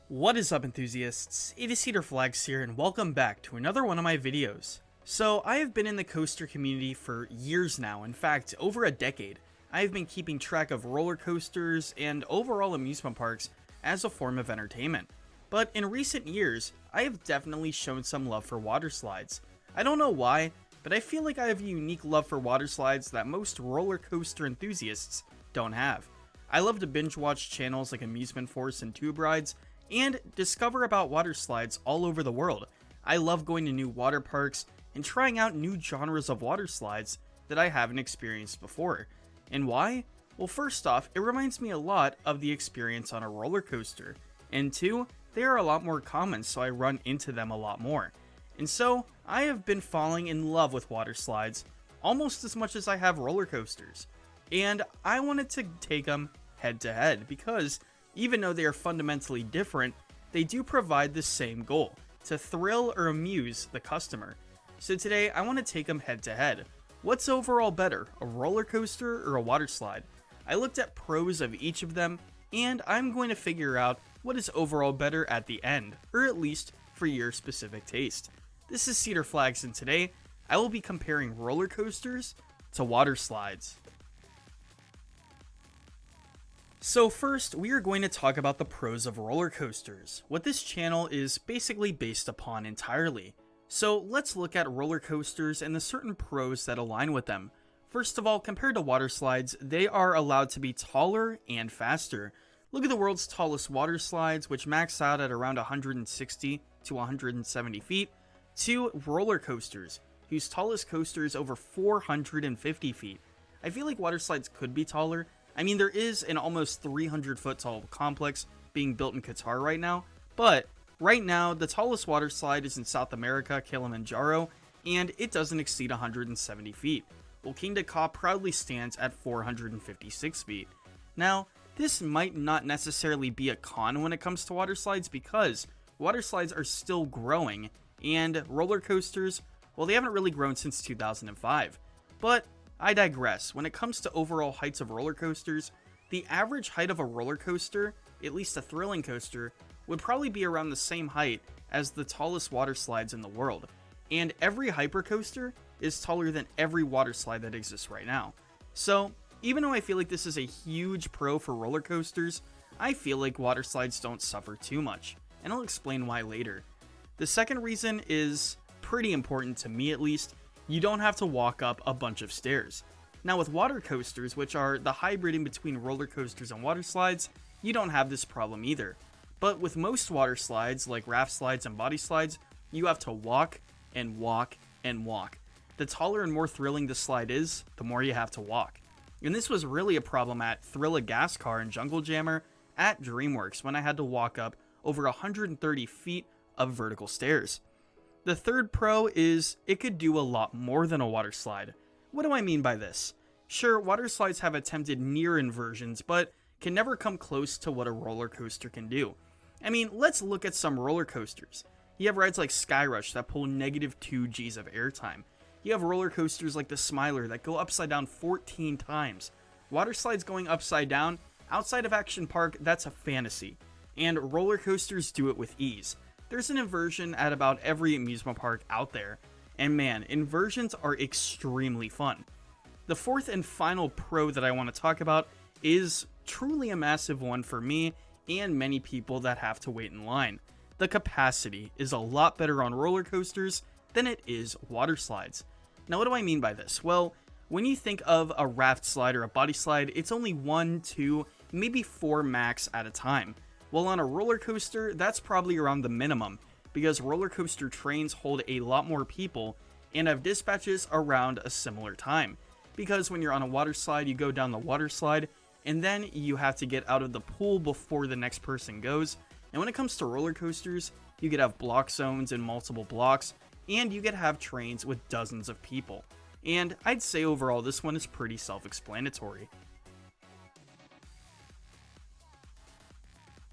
What is up, enthusiasts? It is Cedar here, and welcome back to another one of my videos. So I have been in the coaster community for years now, in fact over a decade. I have been keeping track of roller coasters and overall amusement parks as a form of entertainment. But in recent years, I have definitely shown some love for water slides. I don't know why, but I feel like I have a unique love for water slides that most roller coaster enthusiasts don't have. I love to binge watch channels like Amusement Force and Tube Rides, and discover about water slides all over the world. I love going to new water parks and trying out new genres of water slides that I haven't experienced before. And why? Well, first off, it reminds me a lot of the experience on a roller coaster. And two, they are a lot more common, so I run into them a lot more. And so, I have been falling in love with water slides almost as much as I have roller coasters. And I wanted to take them head to head because even though they are fundamentally different, they do provide the same goal, to thrill or amuse the customer. So today, I want to take them head to head. What's overall better, a roller coaster or a water slide? I looked at pros of each of them, and I'm going to figure out what is overall better at the end, or at least for your specific taste. This is Cedar Flags, and today, I will be comparing roller coasters to water slides. So first, we are going to talk about the pros of roller coasters, what this channel is basically based upon entirely. So let's look at roller coasters and the certain pros that align with them. First of all, compared to water slides, they are allowed to be taller and faster. Look at the world's tallest water slides, which max out at around 160 to 170 feet, to roller coasters, whose tallest coaster is over 450 feet. I feel like water slides could be taller. I mean, there is an almost 300-foot tall complex being built in Qatar right now, but right now, the tallest water slide is in South America, Kilimanjaro, and it doesn't exceed 170 feet, while Kingda Ka proudly stands at 456 feet. Now, this might not necessarily be a con when it comes to water slides because water slides are still growing, and roller coasters, well, they haven't really grown since 2005, but I digress. When it comes to overall heights of roller coasters, the average height of a roller coaster, at least a thrilling coaster, would probably be around the same height as the tallest water slides in the world. And every hypercoaster is taller than every water slide that exists right now. So, even though I feel like this is a huge pro for roller coasters, I feel like water slides don't suffer too much, and I'll explain why later. The second reason is pretty important to me at least. You don't have to walk up a bunch of stairs. Now with water coasters, which are the hybrid in between roller coasters and water slides, you don't have this problem either. But with most water slides, like raft slides and body slides, you have to walk and walk and walk. The taller and more thrilling the slide is, the more you have to walk. And this was really a problem at Thrill-A-Gas-Car and Jungle Jammer at DreamWorks when I had to walk up over 130 feet of vertical stairs. The third pro is it could do a lot more than a water slide. What do I mean by this? Sure, water slides have attempted near inversions, but can never come close to what a roller coaster can do. I mean, let's look at some roller coasters. You have rides like Skyrush that pull -2 Gs of airtime. You have roller coasters like the Smiler that go upside down 14 times. Water slides going upside down, outside of Action Park, that's a fantasy. And roller coasters do it with ease. There's an inversion at about every amusement park out there, and man, inversions are extremely fun. The fourth and final pro that I want to talk about is truly a massive one for me and many people that have to wait in line. The capacity is a lot better on roller coasters than it is water slides. Now what do I mean by this? Well, when you think of a raft slide or a body slide, it's only 1, 2, maybe 4 max at a time. Well, on a roller coaster, that's probably around the minimum, because roller coaster trains hold a lot more people and have dispatches around a similar time. Because when you're on a water slide, you go down the water slide, and then you have to get out of the pool before the next person goes. And when it comes to roller coasters, you could have block zones and multiple blocks, and you could have trains with dozens of people. And I'd say overall, this one is pretty self-explanatory.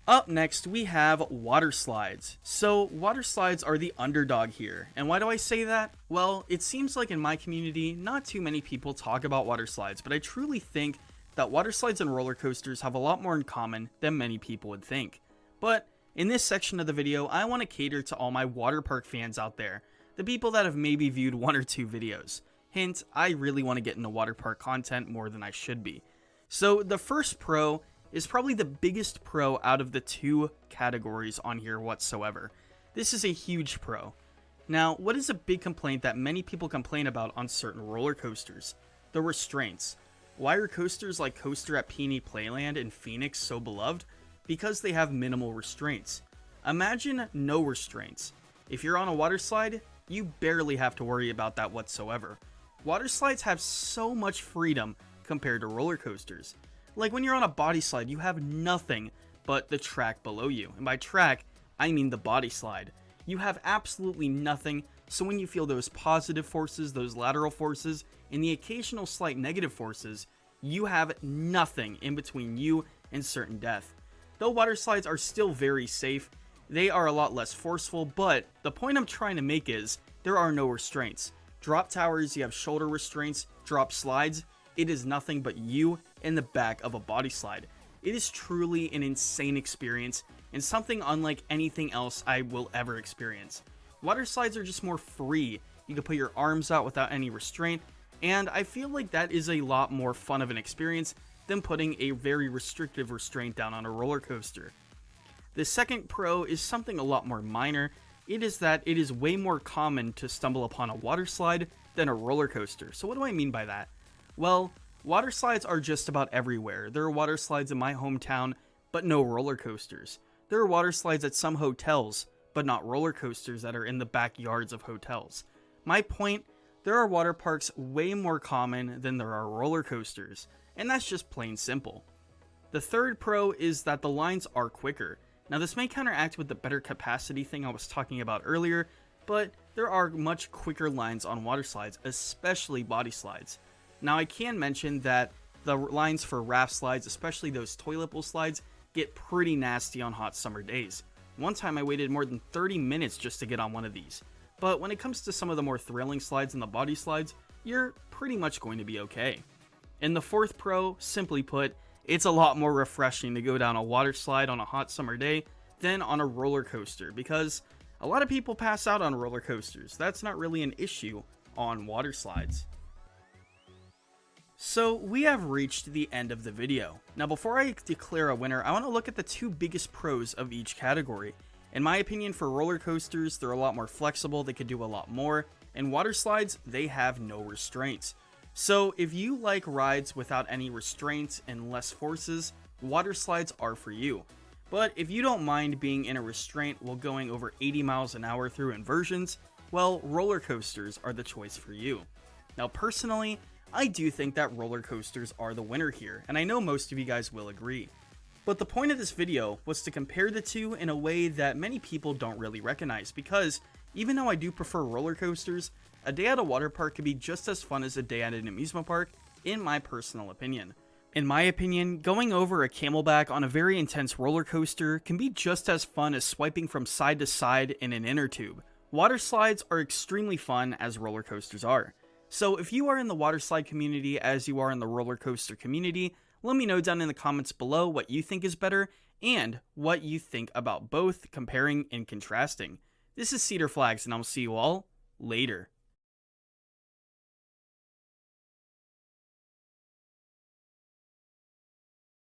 Up next, we have water slides. So water slides are the underdog here. And why do I say that? Well, it seems like in my community, not too many people talk about water slides, but I truly think that water slides and roller coasters have a lot more in common than many people would think. But In this section of the video, I want to cater to all my water park fans out there, the people that have maybe viewed 1 or 2 videos. Hint, I really want to get into water park content more than I should be. So the first pro is probably the biggest pro out of the 2 categories on here whatsoever. This is a huge pro. Now, what is a big complaint that many people complain about on certain roller coasters? The restraints. Why are coasters like Coaster at Peony Playland in Phoenix so beloved? Because they have minimal restraints. Imagine no restraints. If you're on a water slide, you barely have to worry about that whatsoever. Water slides have so much freedom compared to roller coasters. Like when you're on a body slide, you have nothing but the track below you. And by track, I mean the body slide. You have absolutely nothing, so when you feel those positive forces, those lateral forces, and the occasional slight negative forces, you have nothing in between you and certain death. Though water slides are still very safe, they are a lot less forceful, but the point I'm trying to make is, there are no restraints. Drop towers, you have shoulder restraints. Drop slides, it is nothing but you in the back of a body slide. It is truly an insane experience, and something unlike anything else I will ever experience. Water slides are just more free. You can put your arms out without any restraint, and I feel like that is a lot more fun of an experience than putting a very restrictive restraint down on a roller coaster. The second pro is something a lot more minor. It is that it is way more common to stumble upon a water slide than a roller coaster. So what do I mean by that? Well, water slides are just about everywhere. There are water slides in my hometown, but no roller coasters. There are water slides at some hotels, but not roller coasters that are in the backyards of hotels. My point, there are water parks way more common than there are roller coasters, and that's just plain simple. The third pro is that the lines are quicker. Now this may counteract with the better capacity thing I was talking about earlier, but there are much quicker lines on water slides, especially body slides. Now I can mention that the lines for raft slides, especially those toilet bowl slides, get pretty nasty on hot summer days. One time I waited more than 30 minutes just to get on one of these. But when it comes to some of the more thrilling slides and the body slides, you're pretty much going to be okay. And the fourth pro, simply put, it's a lot more refreshing to go down a water slide on a hot summer day than on a roller coaster, because a lot of people pass out on roller coasters. That's not really an issue on water slides. So we have reached the end of the video. Now before I declare a winner, I want to look at the 2 biggest pros of each category. In my opinion, for roller coasters, they're a lot more flexible, they could do a lot more, and water slides, they have no restraints. So if you like rides without any restraints and less forces, water slides are for you. But if you don't mind being in a restraint while going over 80 miles an hour through inversions, well, roller coasters are the choice for you. Now personally, I do think that roller coasters are the winner here, and I know most of you guys will agree. But the point of this video was to compare the 2 in a way that many people don't really recognize, because even though I do prefer roller coasters, a day at a water park could be just as fun as a day at an amusement park, in my personal opinion. In my opinion, going over a camelback on a very intense roller coaster can be just as fun as swiping from side to side in an inner tube. Water slides are extremely fun as roller coasters are. So if you are in the water slide community as you are in the roller coaster community, let me know down in the comments below what you think is better and what you think about both, comparing and contrasting. This is Cedar Flags, and I'll see you all later.